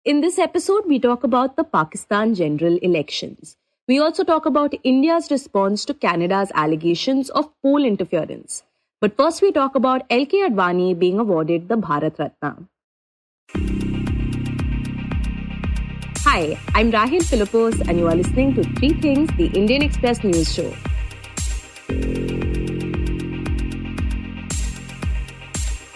In this episode, we talk about the Pakistan general elections. We also talk about India's response to Canada's allegations of poll interference. But first, we talk about LK Advani being awarded the Bharat Ratna. Hi, I'm Rahel Philipose, and you are listening to Three Things, the Indian Express news show.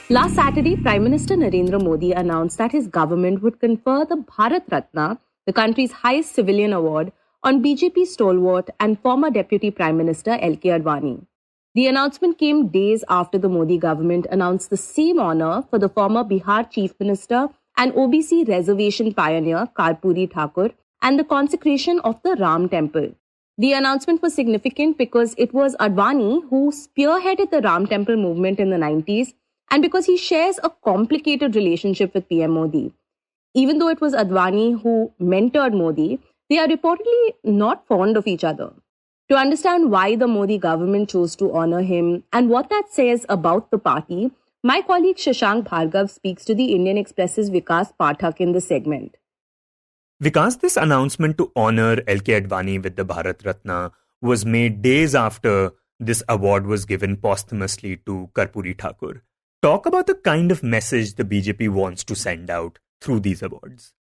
Last Saturday, Prime Minister Narendra Modi announced that his government would confer the Bharat Ratna, the country's highest civilian award, on BJP stalwart and former Deputy Prime Minister LK Advani. The announcement came days after the Modi government announced the same honour for the former Bihar Chief Minister and OBC reservation pioneer Karpuri Thakur and the consecration of the Ram Temple. The announcement was significant because it was Advani who spearheaded the Ram Temple movement in the 90s and because he shares a complicated relationship with PM Modi. Even though it was Advani who mentored Modi, they are reportedly not fond of each other. To understand why the Modi government chose to honour him and what that says about the party, my colleague Shashank Bhargava speaks to the Indian Express's Vikas Pathak in this segment. Vikas, this announcement to honour LK Advani with the Bharat Ratna was made days after this award was given posthumously to Karpuri Thakur. Talk about the kind of message the BJP wants to send out through these awards.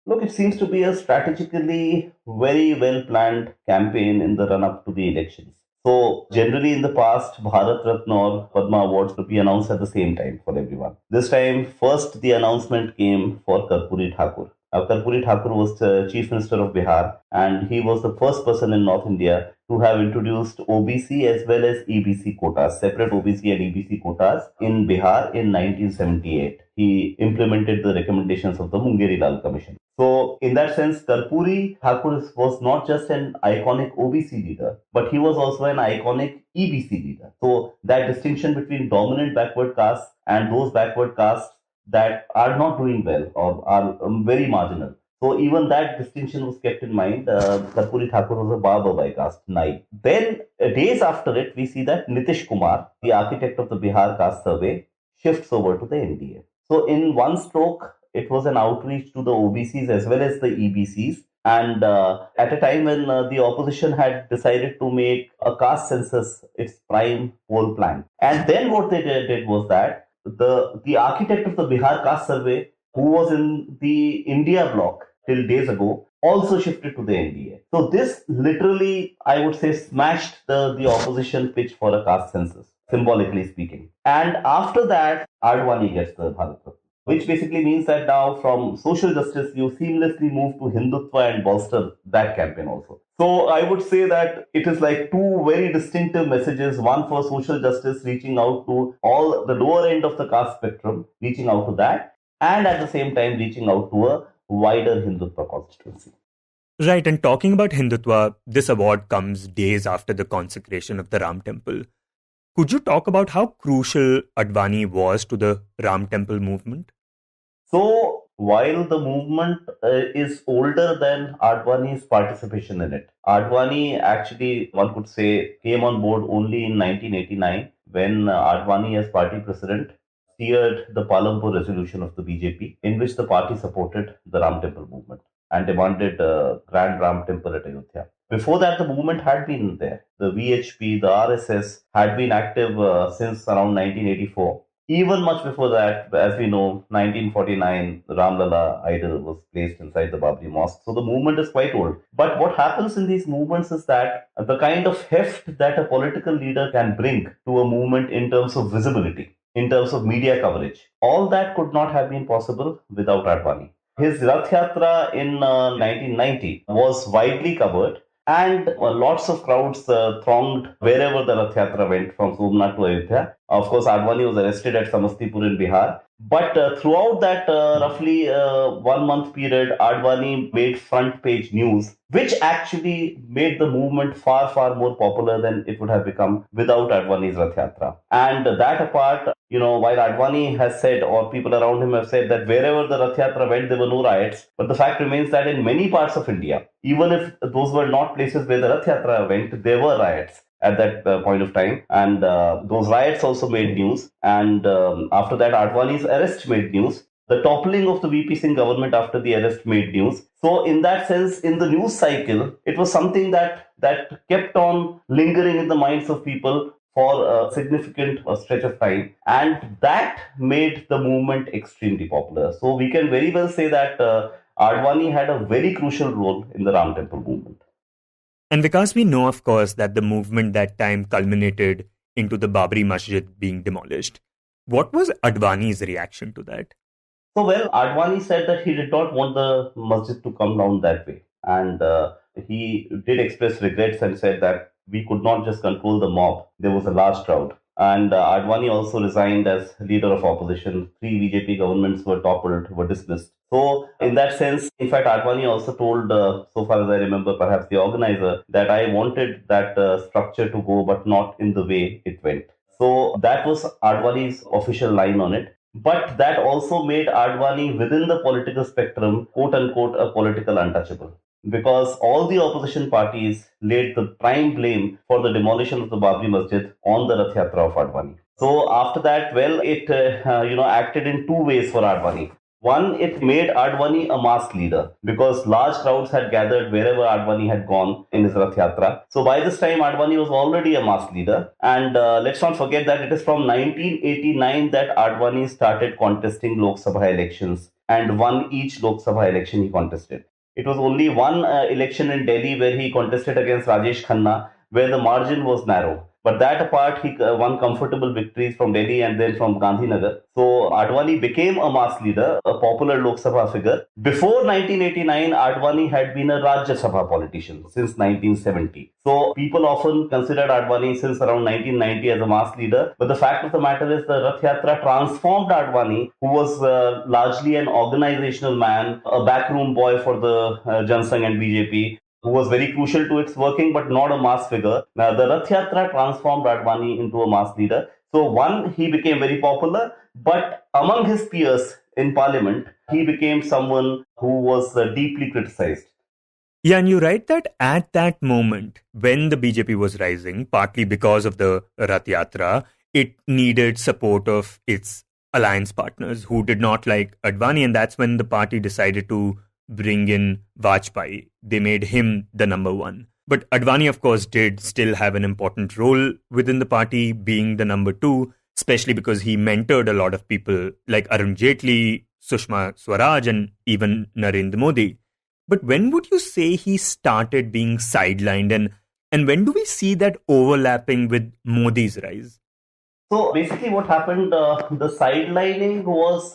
Look, it seems to be a strategically very well-planned campaign in the run-up to the elections. So, generally in the past, Bharat Ratna or Padma Awards would be announced at the same time for everyone. This time, first the announcement came for Karpuri Thakur. Now, Karpuri Thakur was the Chief Minister of Bihar, and he was the first person in North India to have introduced OBC as well as EBC quotas, separate OBC and EBC quotas in Bihar in 1978. He implemented the recommendations of the Mungeri Lal Commission. So, in that sense, Karpuri Thakur was not just an iconic OBC leader, but he was also an iconic EBC leader. So, that distinction between dominant backward castes and those backward castes that are not doing well or are very marginal. So even that distinction was kept in mind. Karpuri Thakur was a Baba by caste, Nai. Then days after it, we see that Nitish Kumar, the architect of the Bihar caste survey, shifts over to the NDA. So in one stroke, it was an outreach to the OBCs as well as the EBCs. And at a time when the opposition had decided to make a caste census its prime poll plan. And then what they did was that the architect of the Bihar caste survey, who was in the India bloc till days ago, also shifted to the NDA. So this literally, I would say, smashed the opposition pitch for a caste census, symbolically speaking. And after that, Advani gets the Bharat Ratna, which basically means that now from social justice, you seamlessly move to Hindutva and bolster that campaign also. So I would say that it is like two very distinctive messages, one for social justice, reaching out to all the lower end of the caste spectrum, reaching out to that, and at the same time reaching out to a wider Hindutva constituency. Right, and talking about Hindutva, this award comes days after the consecration of the Ram Temple. Could you talk about how crucial Advani was to the Ram Temple movement? So, while the movement is older than Advani's participation in it, Advani actually, one could say, came on board only in 1989 when Advani as party president steered the Palampur resolution of the BJP, in which the party supported the Ram Temple movement and demanded a Grand Ram Temple at Ayodhya. Before that, the movement had been there. The VHP, the RSS had been active since around 1984. Even much before that, as we know, 1949, the Ramlala idol was placed inside the Babri Mosque. So the movement is quite old. But what happens in these movements is that the kind of heft that a political leader can bring to a movement in terms of visibility, in terms of media coverage, all that could not have been possible without Advani. His Rath Yatra in 1990 was widely covered, and lots of crowds thronged wherever the Rath Yatra went from Somnath to Ayodhya. Of course, Advani was arrested at Samastipur in Bihar. But throughout that roughly 1 month period, Advani made front page news, which actually made the movement far, far more popular than it would have become without Advani's Rath Yatra. And that apart, while Advani has said, or people around him have said, that wherever the Rath Yatra went, there were no riots. But the fact remains that in many parts of India, even if those were not places where the Rath Yatra went, there were riots at that point of time. And those riots also made news. And after that, Advani's arrest made news. The toppling of the VP Singh government after the arrest made news. So, in that sense, in the news cycle, it was something that kept on lingering in the minds of people for a significant stretch of time, and that made the movement extremely popular. So, we can very well say that Advani had a very crucial role in the Ram Temple movement. And because we know, of course, that the movement that time culminated into the Babri Masjid being demolished, what was Advani's reaction to that? So, well, Advani said that he did not want the masjid to come down that way. And he did express regrets and said that we could not just control the mob. There was a large crowd. And Advani also resigned as leader of opposition. Three BJP governments were toppled, were dismissed. So, in that sense, in fact, Advani also told, so far as I remember, perhaps the organizer, that I wanted that structure to go, but not in the way it went. So, that was Advani's official line on it. But that also made Advani within the political spectrum, quote unquote, a political untouchable. Because all the opposition parties laid the prime blame for the demolition of the Babri Masjid on the Rath Yatra of Advani. So after that, well, it acted in two ways for Advani. One, it made Advani a mass leader because large crowds had gathered wherever Advani had gone in his Rath Yatra. So by this time, Advani was already a mass leader. And let's not forget that it is from 1989 that Advani started contesting Lok Sabha elections and won each Lok Sabha election he contested. It was only one election in Delhi where he contested against Rajesh Khanna, where the margin was narrow. But that apart, he won comfortable victories from Delhi and then from Gandhinagar. So Advani became a mass leader, a popular Lok Sabha figure. Before 1989, Advani had been a Rajya Sabha politician since 1970. So people often considered Advani since around 1990 as a mass leader. But the fact of the matter is the Rath Yatra transformed Advani, who was largely an organizational man, a backroom boy for the Jan Sangh and BJP, who was very crucial to its working, but not a mass figure. Now, the Rath Yatra transformed Advani into a mass leader. So, one, he became very popular, but among his peers in parliament, he became someone who was deeply criticized. Yeah, and you write that at that moment, when the BJP was rising, partly because of the Rath Yatra, it needed support of its alliance partners who did not like Advani, and that's when the party decided to bring in Vajpayee. They made him the number one. But Advani, of course, did still have an important role within the party, being the number two, especially because he mentored a lot of people like Arun Jaitley, Sushma Swaraj, and even Narendra Modi. But when would you say he started being sidelined, and when do we see that overlapping with Modi's rise? So basically, what happened, the sidelining was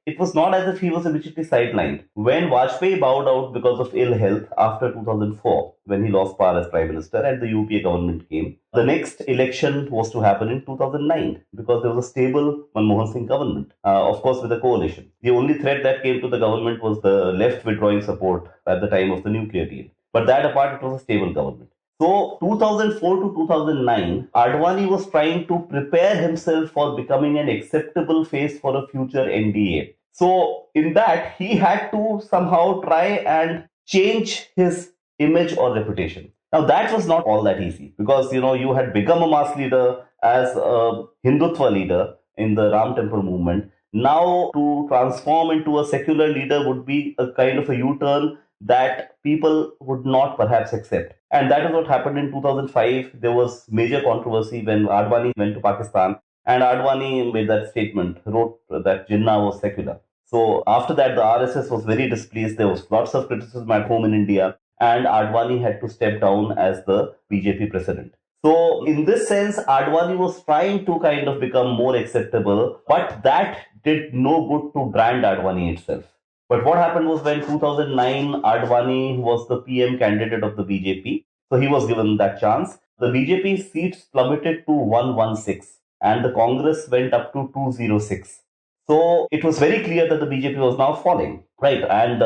it was not as if he was immediately sidelined. When Vajpayee bowed out because of ill health after 2004, when he lost power as Prime Minister and the UPA government came, the next election was to happen in 2009 because there was a stable Manmohan Singh government, of course, with a coalition. The only threat that came to the government was the left withdrawing support at the time of the nuclear deal. But that apart, it was a stable government. So 2004 to 2009, Advani was trying to prepare himself for becoming an acceptable face for a future NDA. So in that, he had to somehow try and change his image or reputation. Now that was not all that easy because you had become a mass leader as a Hindutva leader in the Ram Temple movement. Now to transform into a secular leader would be a kind of a U-turn that people would not perhaps accept. And that is what happened in 2005. There was major controversy when Advani went to Pakistan and Advani made that statement, wrote that Jinnah was secular. So after that, the RSS was very displeased. There was lots of criticism at home in India and Advani had to step down as the BJP president. So in this sense, Advani was trying to kind of become more acceptable, but that did no good to brand Advani itself. But what happened was when 2009, Advani was the PM candidate of the BJP. So he was given that chance. The BJP seats plummeted to 116 and the Congress went up to 206. So it was very clear that the BJP was now falling, right? And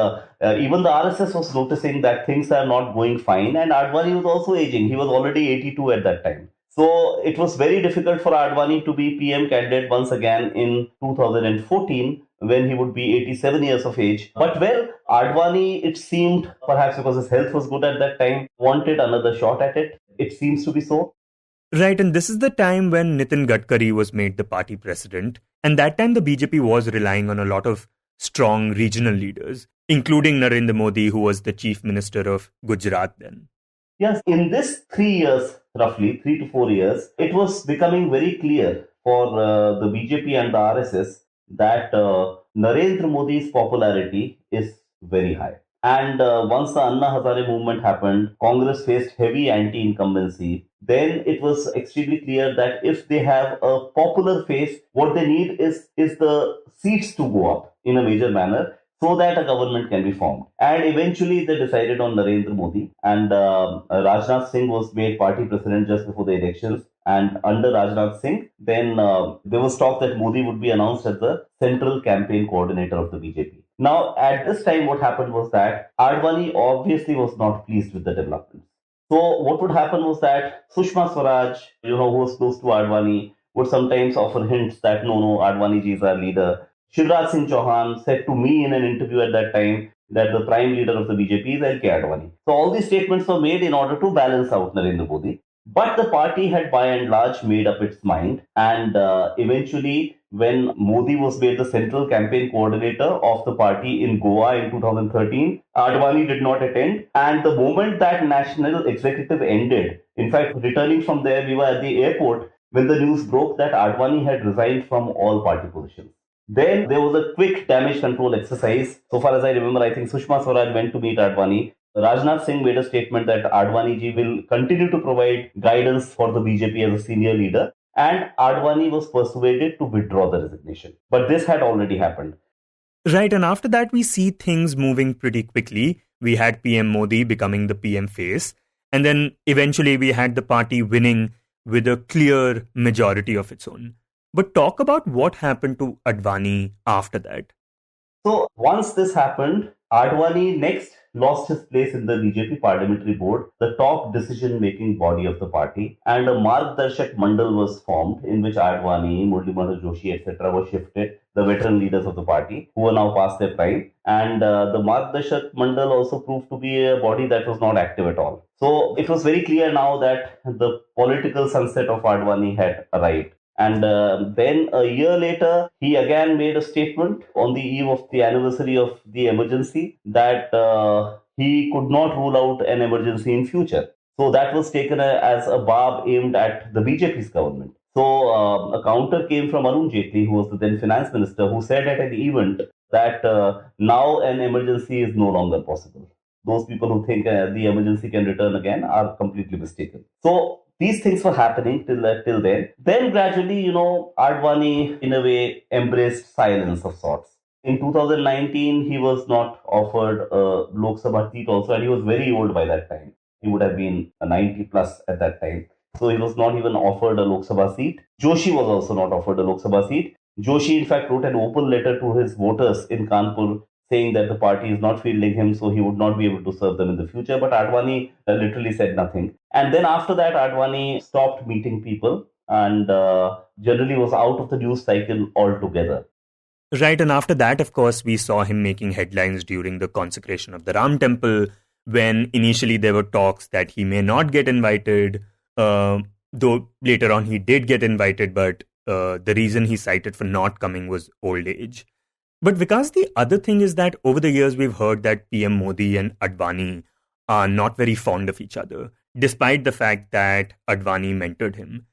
even the RSS was noticing that things are not going fine. And Advani was also aging. He was already 82 at that time. So it was very difficult for Advani to be PM candidate once again in 2014 when he would be 87 years of age. But well, Advani, it seemed, perhaps because his health was good at that time, wanted another shot at it. It seems to be so. Right, and this is the time when Nitin Gadkari was made the party president. And that time the BJP was relying on a lot of strong regional leaders, including Narendra Modi, who was the chief minister of Gujarat then. Yes, in this 3 years, roughly 3 to 4 years, it was becoming very clear for the BJP and the RSS that Narendra Modi's popularity is very high. And once the Anna Hazare movement happened, Congress faced heavy anti-incumbency. Then it was extremely clear that if they have a popular face, what they need is the seats to go up in a major manner so that a government can be formed. And eventually they decided on Narendra Modi, and Rajnath Singh was made party president just before the elections. And under Rajnath Singh, then there was talk that Modi would be announced as the central campaign coordinator of the BJP. Now, at this time, what happened was that Advani obviously was not pleased with the developments. So what would happen was that Sushma Swaraj, who was close to Advani, would sometimes offer hints that no, Advani ji is our leader. Shivraj Singh Chauhan said to me in an interview at that time that the prime leader of the BJP is LK Advani. So all these statements were made in order to balance out Narendra Modi. But the party had by and large made up its mind, and eventually when Modi was made the central campaign coordinator of the party in Goa in 2013, Advani did not attend. And the moment that national executive ended, in fact, returning from there, we were at the airport when the news broke that Advani had resigned from all party positions. Then there was a quick damage control exercise. So far as I remember, I think Sushma Swaraj went to meet Advani. Rajnath Singh made a statement that Advani ji will continue to provide guidance for the BJP as a senior leader, and Advani was persuaded to withdraw the resignation. But this had already happened. Right, and after that we see things moving pretty quickly. We had PM Modi becoming the PM face, and then eventually we had the party winning with a clear majority of its own. But talk about what happened to Advani after that. So once this happened, Advani next lost his place in the BJP parliamentary board, the top decision-making body of the party, and a Margdarshak Mandal was formed in which Advani, Murli Manohar Joshi, etc. were shifted, the veteran leaders of the party, who are now past their prime. And the Margdarshak Mandal also proved to be a body that was not active at all. So it was very clear now that the political sunset of Advani had arrived. And then a year later, he again made a statement on the eve of the anniversary of the emergency that he could not rule out an emergency in future. So that was taken as a barb aimed at the BJP's government. So a counter came from Arun Jaitley, who was the then finance minister, who said at an event that now an emergency is no longer possible. Those people who think the emergency can return again are completely mistaken. So these things were happening till then. Then gradually, Advani in a way embraced silence of sorts. In 2019, he was not offered a Lok Sabha seat also, and he was very old by that time. He would have been 90 plus at that time. So he was not even offered a Lok Sabha seat. Joshi was also not offered a Lok Sabha seat. Joshi, in fact, wrote an open letter to his voters in Kanpur saying that the party is not fielding him, so he would not be able to serve them in the future. But Advani literally said nothing. And then after that, Advani stopped meeting people and generally was out of the news cycle altogether. Right, and after that, of course, we saw him making headlines during the consecration of the Ram Temple, when initially there were talks that he may not get invited, though later on he did get invited, but the reason he cited for not coming was old age. But Vikas, the other thing is that over the years we've heard that PM Modi and Advani are not very fond of each other, despite the fact that Advani mentored him.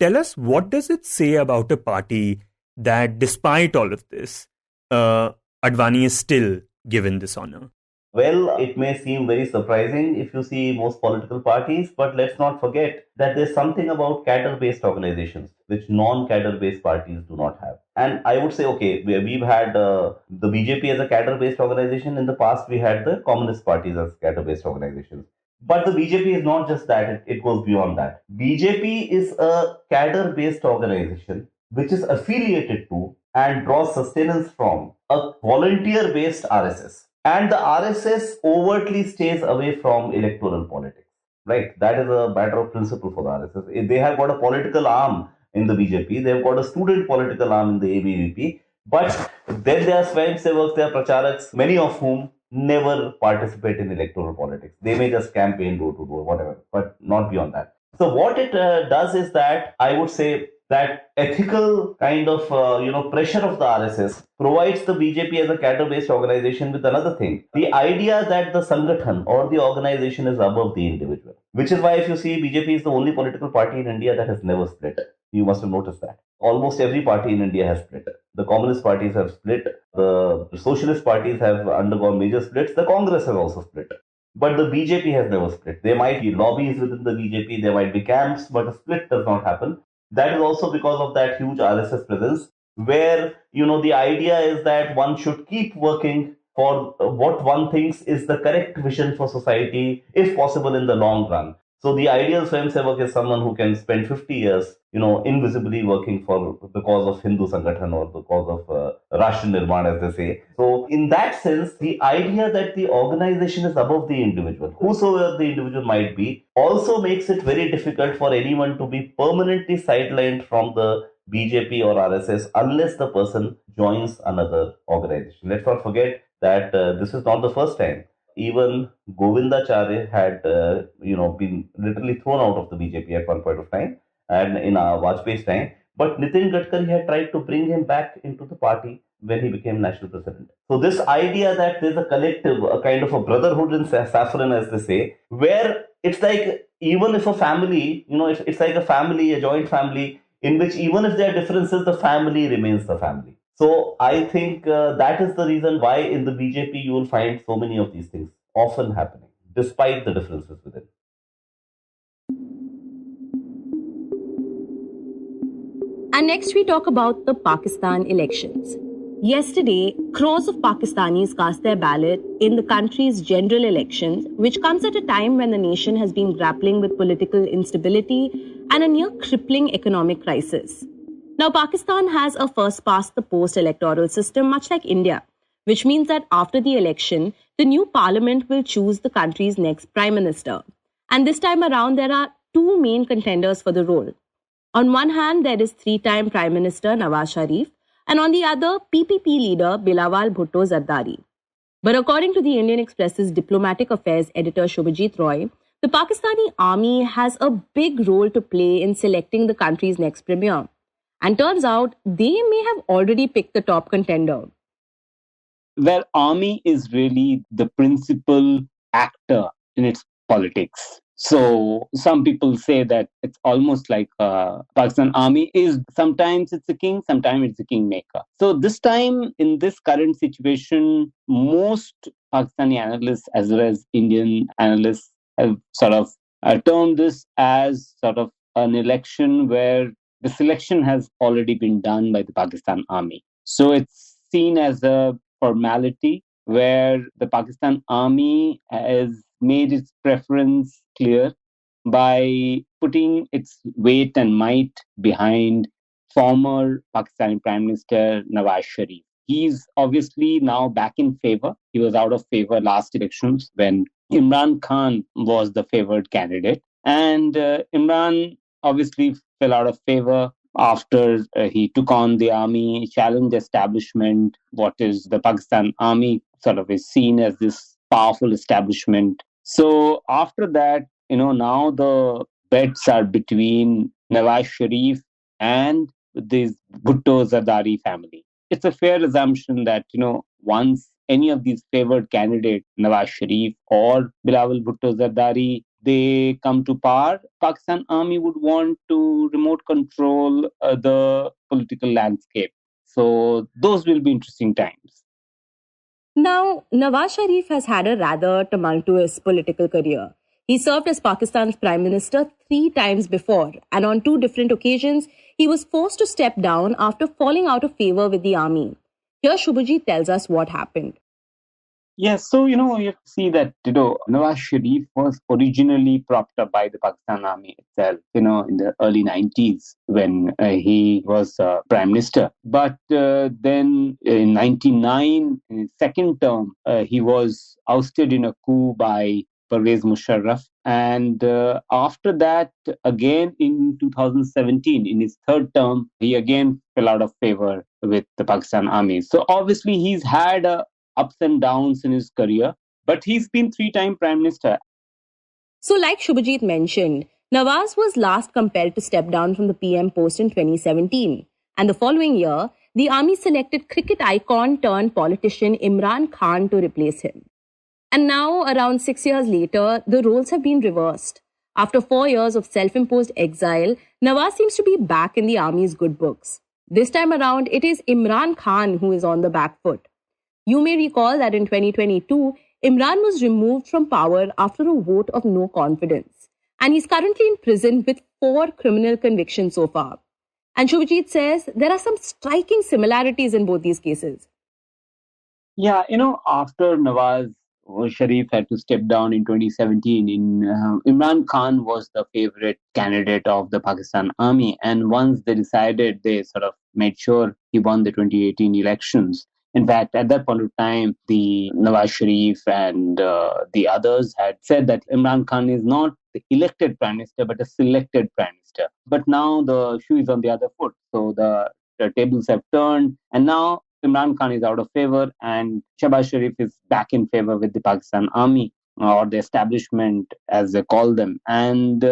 Tell us, what does it say about a party that despite all of this, Advani is still given this honor? Well, it may seem very surprising if you see most political parties, but let's not forget that there's something about cadre-based organizations which non-cadre-based parties do not have. And I would say, okay, we've had the BJP as a cadre-based organization. In the past, we had the communist parties as cadre-based organizations. But the BJP is not just that, it goes beyond that. BJP is a cadre-based organization which is affiliated to and draws sustenance from a volunteer-based RSS. And the RSS overtly stays away from electoral politics, right? That is a matter of principle for the RSS. They have got a political arm in the BJP. They have got a student political arm in the ABVP. But then there are Swayamsevaks, there are Pracharaks, many of whom never participate in electoral politics. They may just campaign door to door, whatever, but not beyond that. So what it does is that I would say that ethical kind of pressure of the RSS provides the BJP as a cadre-based organization with another thing: the idea that the Sangathan or the organization is above the individual. Which is why, if you see, BJP is the only political party in India that has never split. You must have noticed that. Almost every party in India has split. The communist parties have split. The socialist parties have undergone major splits. The Congress has also split. But the BJP has never split. There might be lobbies within the BJP, there might be camps, but a split does not happen. That is also because of that huge RSS presence, where the idea is that one should keep working for what one thinks is the correct vision for society, if possible, in the long run. So the ideal Swayamsevak is someone who can spend 50 years, invisibly working for the cause of Hindu Sangathan or the cause of Rashtra Nirman, as they say. So in that sense, the idea that the organization is above the individual, whosoever the individual might be, also makes it very difficult for anyone to be permanently sidelined from the BJP or RSS unless the person joins another organization. Let's not forget that this is not the first time. Even Govindacharya had, been literally thrown out of the BJP at one point of time, and in Vajpayee's time. But Nitin Gadkari had tried to bring him back into the party when he became national president. So this idea that there's a collective, a kind of a brotherhood in saffron, as they say, where it's like even if a family, it's like a family, a joint family, in which even if there are differences, the family remains the family. So I think that is the reason why in the BJP you will find so many of these things often happening, despite the differences within. And next we talk about the Pakistan elections. Yesterday, crores of Pakistanis cast their ballot in the country's general elections, which comes at a time when the nation has been grappling with political instability and a near crippling economic crisis. Now, Pakistan has a first-past-the-post electoral system, much like India, which means that after the election, the new parliament will choose the country's next prime minister. And this time around, there are two main contenders for the role. On one hand, there is three-time Prime Minister Nawaz Sharif, and on the other, PPP leader Bilawal Bhutto Zardari. But according to the Indian Express's diplomatic affairs editor Shubhajit Roy, the Pakistani army has a big role to play in selecting the country's next premier. And turns out, they may have already picked the top contender. Well, army is really the principal actor in its politics. So some people say that it's almost like Pakistan army is sometimes it's a king, sometimes it's a kingmaker. So this time in this current situation, most Pakistani analysts as well as Indian analysts have sort of termed this as sort of an election where the selection has already been done by the Pakistan army. So it's seen as a formality where the Pakistan army has made its preference clear by putting its weight and might behind former Pakistani Prime Minister Nawaz Sharif. He's obviously now back in favor. He was out of favor last elections when Imran Khan was the favored candidate. And Imran obviously fell out of favor after he took on the army, challenged the establishment. What is the Pakistan army sort of is seen as this powerful establishment. So after that, now the bets are between Nawaz Sharif and this Bhutto Zardari family. It's a fair assumption that, once any of these favored candidates, Nawaz Sharif or Bilawal Bhutto Zardari, they come to power, Pakistan army would want to remote control the political landscape. So those will be interesting times. Now, Nawaz Sharif has had a rather tumultuous political career. He served as Pakistan's Prime Minister 3 times before, and on 2 different occasions, he was forced to step down after falling out of favor with the army. Here, Shubhajit tells us what happened. Yes, so, you have to see that, Nawaz Sharif was originally propped up by the Pakistan army itself, in the early 90s when he was prime minister. But then in 99, in his second term, he was ousted in a coup by Pervez Musharraf. And after that, again in 2017, in his third term, he again fell out of favor with the Pakistan army. So obviously he's had ups and downs in his career, but he's been 3-time prime minister. So like Shubhajit mentioned, Nawaz was last compelled to step down from the PM post in 2017, and the following year, the army selected cricket icon turned politician Imran Khan to replace him. And now, around 6 years later, the roles have been reversed. After 4 years of self-imposed exile, Nawaz seems to be back in the army's good books. This time around, it is Imran Khan who is on the back foot. You may recall that in 2022, Imran was removed from power after a vote of no confidence. And he's currently in prison with 4 criminal convictions so far. And Shubhajit says there are some striking similarities in both these cases. Yeah, after Nawaz Sharif had to step down in 2017, Imran Khan was the favorite candidate of the Pakistan army. And once they decided, they sort of made sure he won the 2018 elections. In fact, at that point of time, the Nawaz Sharif and the others had said that Imran Khan is not the elected prime minister, but a selected prime minister. But now the shoe is on the other foot. So the tables have turned. And now Imran Khan is out of favor and Shahbaz Sharif is back in favor with the Pakistan army or the establishment, as they call them. And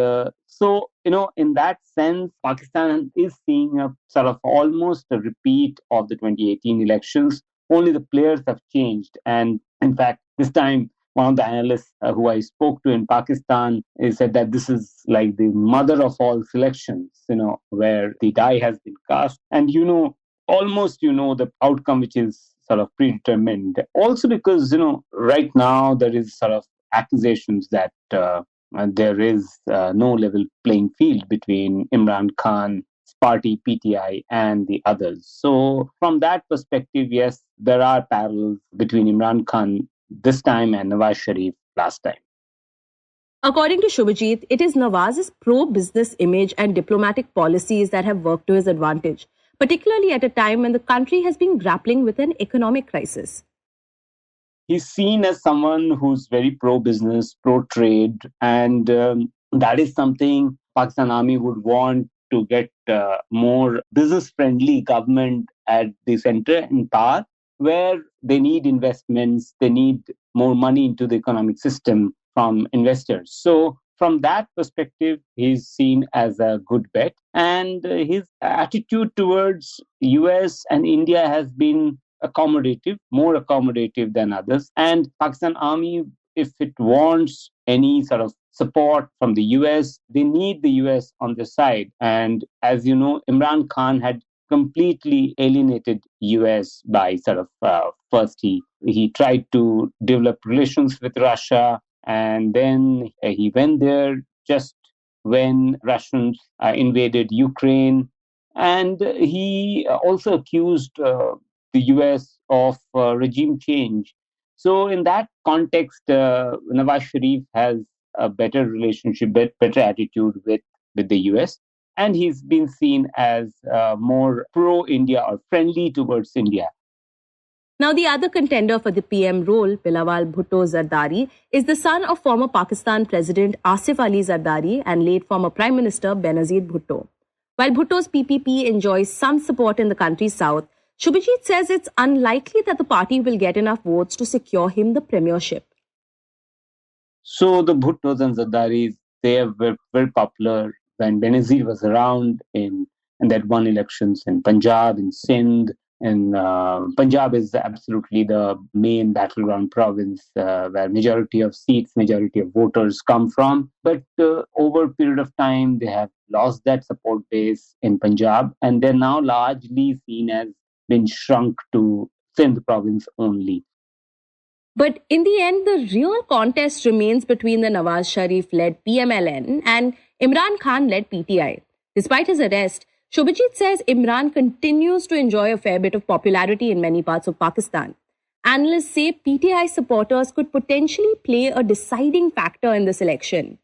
so, in that sense, Pakistan is seeing a sort of almost a repeat of the 2018 elections. Only the players have changed. And in fact, this time, one of the analysts who I spoke to in Pakistan said that this is like the mother of all selections, where the die has been cast. And almost the outcome which is sort of predetermined. Also because right now there is sort of accusations that there is no level playing field between Imran Khan's party PTI and the others. So from that perspective, yes, there are parallels between Imran Khan this time and Nawaz Sharif last time. According to Shubhajit, it is Nawaz's pro-business image and diplomatic policies that have worked to his advantage, particularly at a time when the country has been grappling with an economic crisis. He's seen as someone who's very pro-business, pro-trade, and that is something Pakistan Army would want to get more business-friendly government at the center in power, where they need investments, they need more money into the economic system from investors. So from that perspective, he's seen as a good bet. And his attitude towards US and India has been accommodative, more accommodative than others. And Pakistan Army, if it wants any sort of support from the US, they need the US on their side. And as you know, Imran Khan had completely alienated US by sort of first he tried to develop relations with Russia, and then he went there just when Russians invaded Ukraine. And he also accused the US of regime change. So in that context, Nawaz Sharif has a better relationship, better attitude with the US. And he's been seen as more pro-India or friendly towards India. Now, the other contender for the PM role, Bilawal Bhutto Zardari, is the son of former Pakistan President Asif Ali Zardari and late former Prime Minister Benazir Bhutto. While Bhutto's PPP enjoys some support in the country's south, Shubhajit says it's unlikely that the party will get enough votes to secure him the premiership. So the Bhuttos and Zardaris, they were very popular when Benazir was around in that won elections in Punjab, in Sindh. And Punjab is absolutely the main battleground province where majority of seats, majority of voters come from. But over a period of time, they have lost that support base in Punjab, and they're now largely seen as been shrunk to Sindh province only. But in the end, the real contest remains between the Nawaz Sharif-led PMLN and Imran Khan-led PTI. Despite his arrest, Shubhajit says Imran continues to enjoy a fair bit of popularity in many parts of Pakistan. Analysts say PTI supporters could potentially play a deciding factor in this election.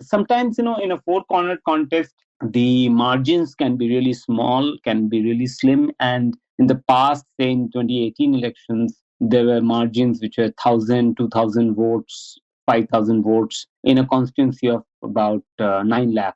Sometimes, in a four-cornered contest, the margins can be really small, can be really slim. And in the past, say in 2018 elections, there were margins which were 1,000, 2,000 votes, 5,000 votes in a constituency of about 9 lakh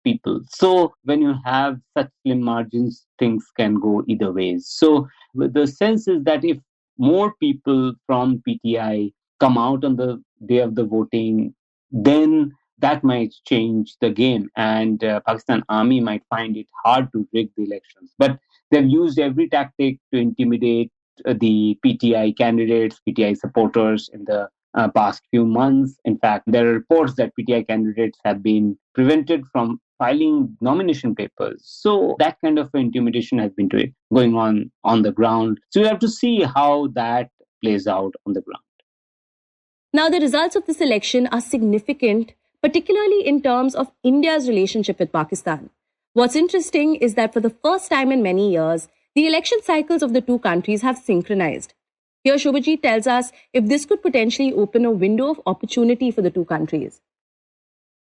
people. So when you have such slim margins, things can go either ways. So the sense is that if more people from PTI come out on the day of the voting, then that might change the game, and Pakistan Army might find it hard to rig the elections. But they've used every tactic to intimidate the PTI candidates, PTI supporters in the past few months. In fact, there are reports that PTI candidates have been prevented from filing nomination papers. So that kind of intimidation has been going on the ground. So we have to see how that plays out on the ground. Now, the results of this election are significant, particularly in terms of India's relationship with Pakistan. What's interesting is that for the first time in many years, the election cycles of the two countries have synchronized. Here, Shubhajit tells us if this could potentially open a window of opportunity for the two countries.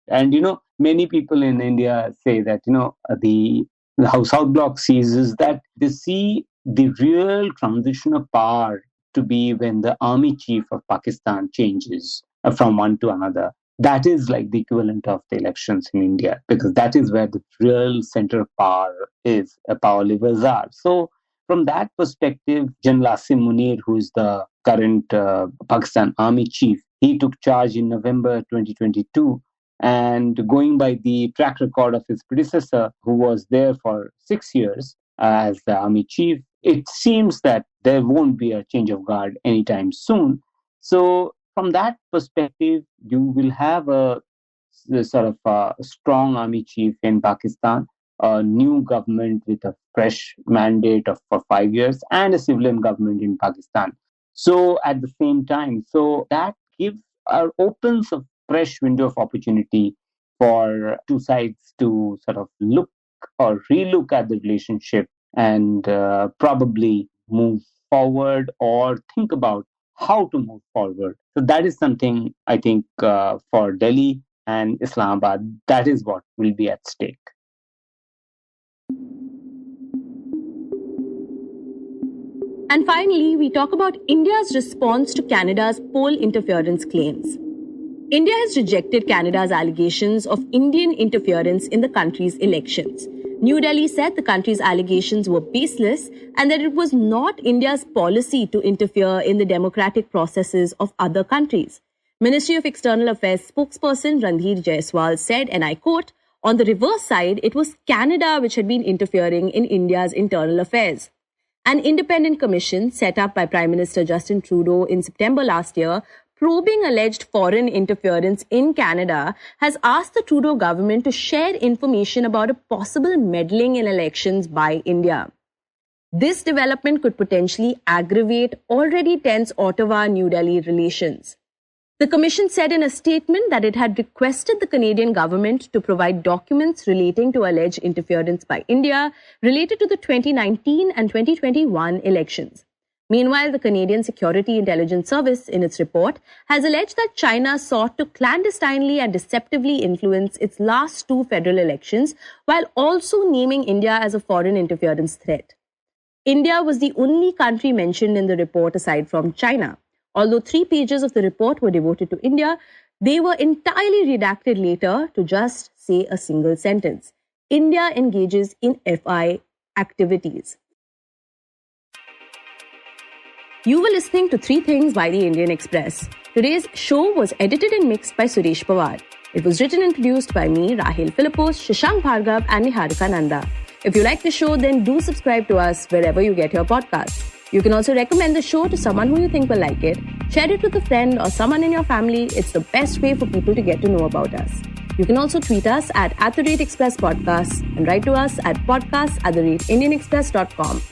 And, many people in India say that, how South Bloc sees is that they see the real transition of power to be when the army chief of Pakistan changes from one to another. That is like the equivalent of the elections in India, because that is where the real center of power is, power levers are. So from that perspective, General Asim Munir, who is the current Pakistan army chief, he took charge in November 2022. And going by the track record of his predecessor, who was there for 6 years as the army chief, it seems that there won't be a change of guard anytime soon. So from that perspective, you will have a sort of a strong army chief in Pakistan, a new government with a fresh mandate for 5 years, and a civilian government in Pakistan. So at the same time, so that opens a fresh window of opportunity for two sides to sort of look or relook at the relationship and probably move forward or think about how to move forward. So that is something I think for Delhi and Islamabad, that is what will be at stake. And finally, we talk about India's response to Canada's poll interference claims. India has rejected Canada's allegations of Indian interference in the country's elections. New Delhi said the country's allegations were baseless and that it was not India's policy to interfere in the democratic processes of other countries. Ministry of External Affairs spokesperson Randhir Jaiswal said, and I quote, "On the reverse side, it was Canada which had been interfering in India's internal affairs." An independent commission set up by Prime Minister Justin Trudeau in September last year, probing alleged foreign interference in Canada, has asked the Trudeau government to share information about a possible meddling in elections by India. This development could potentially aggravate already tense Ottawa-New Delhi relations. The commission said in a statement that it had requested the Canadian government to provide documents relating to alleged interference by India related to the 2019 and 2021 elections. Meanwhile, the Canadian Security Intelligence Service, in its report, has alleged that China sought to clandestinely and deceptively influence its last two federal elections, while also naming India as a foreign interference threat. India was the only country mentioned in the report aside from China. Although 3 pages of the report were devoted to India, they were entirely redacted later to just say a single sentence: India engages in FI activities. You were listening to 3 Things by the Indian Express. Today's show was edited and mixed by Suresh Pawar. It was written and produced by me, Rahel Philipose, Shashank Bhargava, and Niharika Nanda. If you like the show, then do subscribe to us wherever you get your podcasts. You can also recommend the show to someone who you think will like it. Share it with a friend or someone in your family. It's the best way for people to get to know about us. You can also tweet us at @ExpressPodcasts and write to us at podcasts@indianexpress.com.